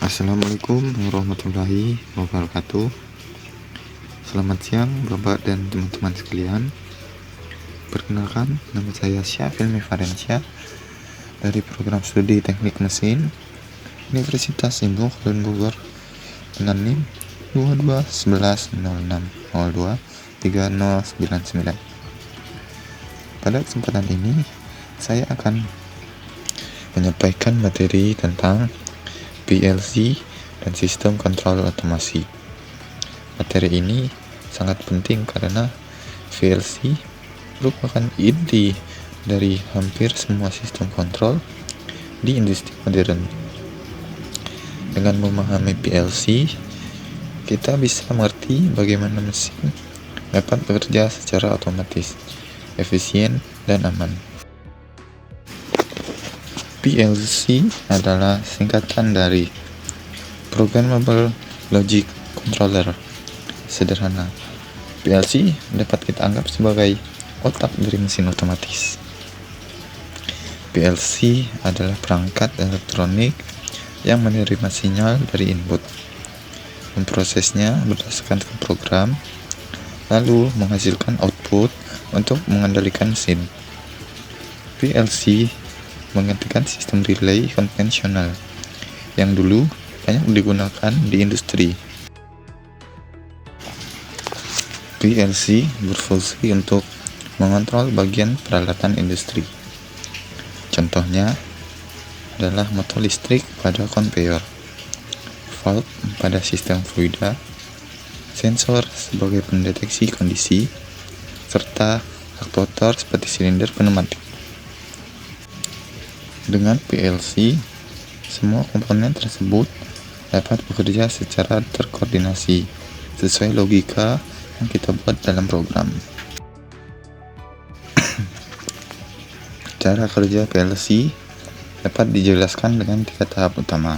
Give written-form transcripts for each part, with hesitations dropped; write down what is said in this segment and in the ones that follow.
Assalamualaikum warahmatullahi wabarakatuh. Selamat siang Bapak dan teman-teman sekalian. Perkenalkan, nama saya Syafil Mifarensyah dari program studi Teknik Mesin Universitas Induk dan Bogor dengan NIM 221106023099. Pada kesempatan ini saya akan menyampaikan materi tentang PLC dan sistem kontrol otomasi. Materi ini sangat penting karena PLC merupakan inti dari hampir semua sistem kontrol di industri modern. Dengan memahami PLC, kita bisa mengerti bagaimana mesin dapat bekerja secara otomatis, efisien, dan aman. PLC adalah singkatan dari Programmable Logic Controller. Sederhana, PLC dapat kita anggap sebagai otak dari mesin otomatis. PLC adalah perangkat elektronik yang menerima sinyal dari input, memprosesnya berdasarkan program, lalu menghasilkan output untuk mengendalikan mesin. PLC menggantikan sistem relay konvensional yang dulu banyak digunakan di industri. PLC berfungsi untuk mengontrol bagian peralatan industri. Contohnya adalah motor listrik pada konveyor, valve pada sistem fluida, sensor sebagai pendeteksi kondisi, serta aktuator seperti silinder pneumatik. Dengan PLC, semua komponen tersebut dapat bekerja secara terkoordinasi sesuai logika yang kita buat dalam program. Cara kerja PLC dapat dijelaskan dengan 3 tahap utama.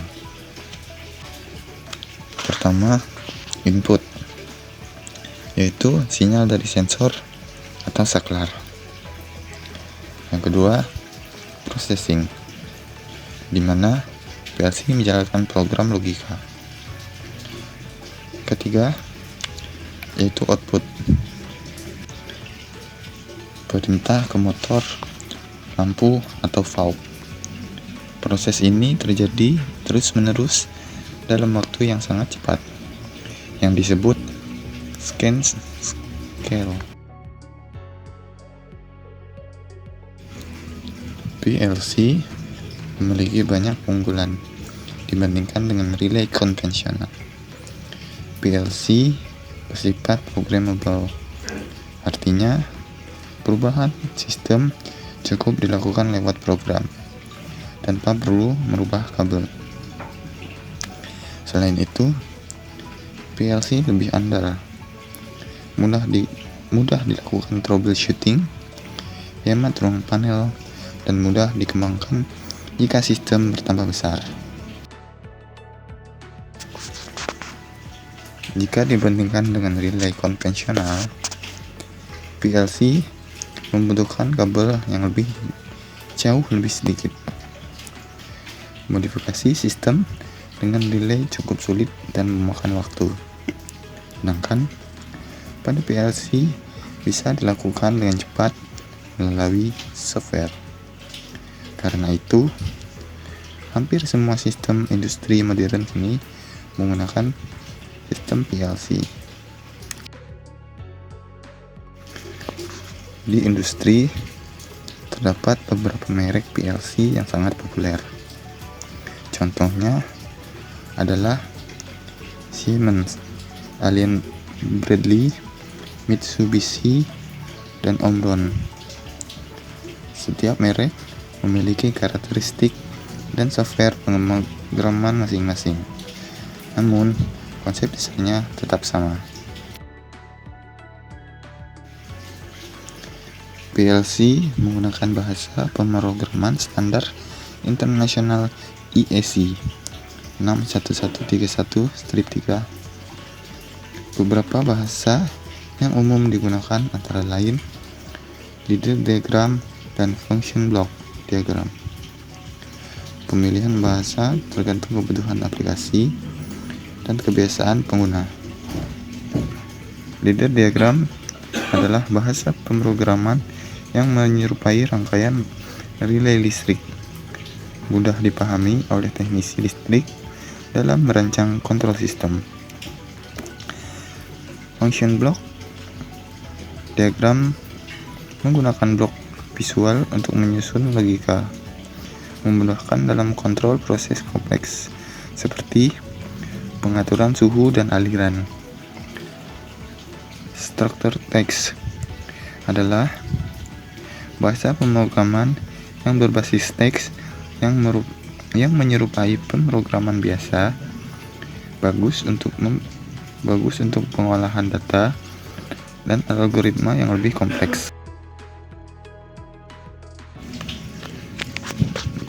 Pertama, input, yaitu sinyal dari sensor atau saklar. Yang kedua, processing, di mana PLC menjalankan program logika. Ketiga, yaitu output, perintah ke motor, lampu, atau valve. Proses ini terjadi terus-menerus dalam waktu yang sangat cepat, yang disebut scan scale. PLC memiliki banyak keunggulan dibandingkan dengan relay konvensional. PLC bersifat programmable, artinya perubahan sistem cukup dilakukan lewat program tanpa perlu merubah kabel. Selain itu, PLC lebih andal, mudah dilakukan troubleshooting, hemat ruang panel, dan mudah dikembangkan jika sistem bertambah besar. Jika dibandingkan dengan relay konvensional, PLC membutuhkan kabel yang jauh lebih sedikit. Modifikasi sistem dengan relay cukup sulit dan memakan waktu. Sedangkan pada PLC bisa dilakukan dengan cepat melalui software. Karena itu, hampir semua sistem industri modern kini menggunakan sistem PLC. Di industri, terdapat beberapa merek PLC yang sangat populer. Contohnya adalah Siemens, Allen Bradley, Mitsubishi, dan Omron. Setiap merek memiliki karakteristik dan software pemrograman masing-masing. Namun, konsep desainnya tetap sama. PLC menggunakan bahasa pemrograman standar internasional IEC 61131-3. Beberapa bahasa yang umum digunakan antara lain leader diagram dan function block diagram. pemilihan bahasa tergantung kebutuhan aplikasi dan kebiasaan pengguna. Leader diagram adalah bahasa pemrograman yang menyerupai rangkaian relay listrik, mudah dipahami oleh teknisi listrik dalam merancang kontrol sistem. Function block diagram menggunakan blok visual untuk menyusun logika, memudahkan dalam kontrol proses kompleks seperti pengaturan suhu dan aliran. Structure text adalah bahasa pemrograman yang berbasis teks yang menyerupai pemrograman biasa, bagus untuk pengolahan data dan algoritma yang lebih kompleks.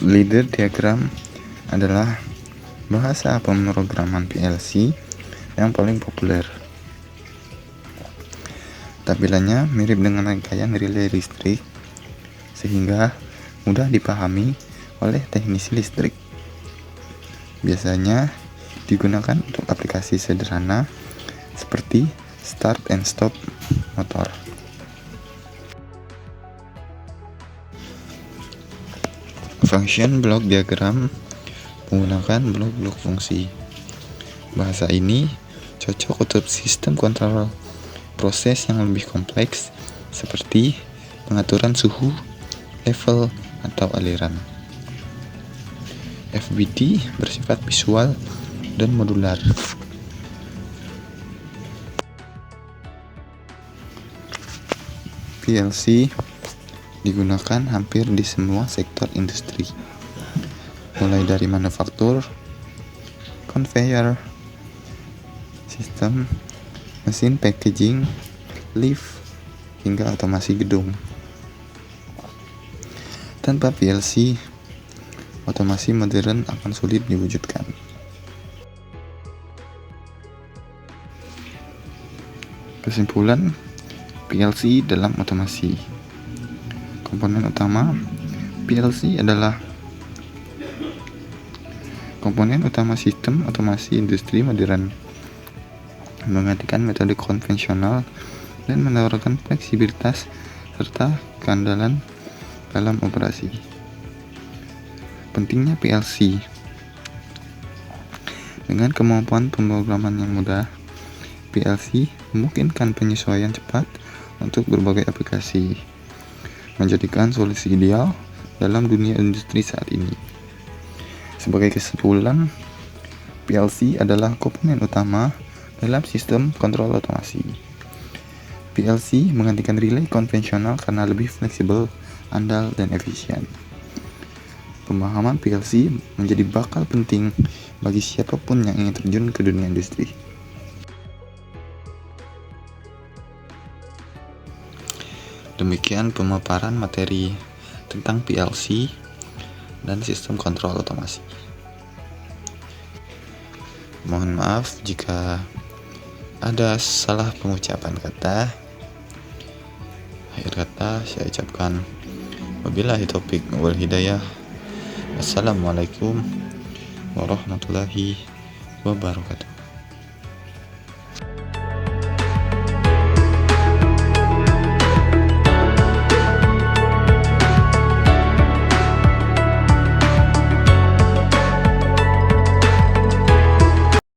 Leader diagram adalah bahasa pemrograman PLC yang paling populer. Tampilannya mirip dengan rangkaian relay listrik, sehingga mudah dipahami oleh teknisi listrik. Biasanya digunakan untuk aplikasi sederhana seperti start and stop motor. Function block diagram menggunakan blok-blok fungsi. Bahasa ini cocok untuk sistem kontrol proses yang lebih kompleks seperti pengaturan suhu, level, atau aliran. FBD bersifat visual dan modular. PLC digunakan hampir di semua sektor industri, mulai dari manufaktur, conveyor sistem, mesin packaging, lift, hingga otomasi gedung. Tanpa PLC, otomasi modern akan sulit diwujudkan. Kesimpulan PLC dalam otomasi. Komponen utama PLC adalah komponen utama sistem otomasi industri modern, menggantikan metode konvensional dan menawarkan fleksibilitas serta keandalan dalam operasi. Pentingnya PLC. Dengan kemampuan pemrograman yang mudah, PLC memungkinkan penyesuaian cepat untuk berbagai aplikasi, menjadikan solusi ideal dalam dunia industri saat ini. Sebagai kesimpulan, PLC adalah komponen utama dalam sistem kontrol otomasi. PLC menggantikan relay konvensional karena lebih fleksibel, andal, dan efisien. Pemahaman PLC menjadi bakal penting bagi siapapun yang ingin terjun ke dunia industri. Demikian pemaparan materi tentang PLC dan sistem kontrol otomasi. Mohon maaf jika ada salah pengucapan kata. Akhir kata saya ucapkan wabillahi taufik wal hidayah. Assalamualaikum warahmatullahi wabarakatuh.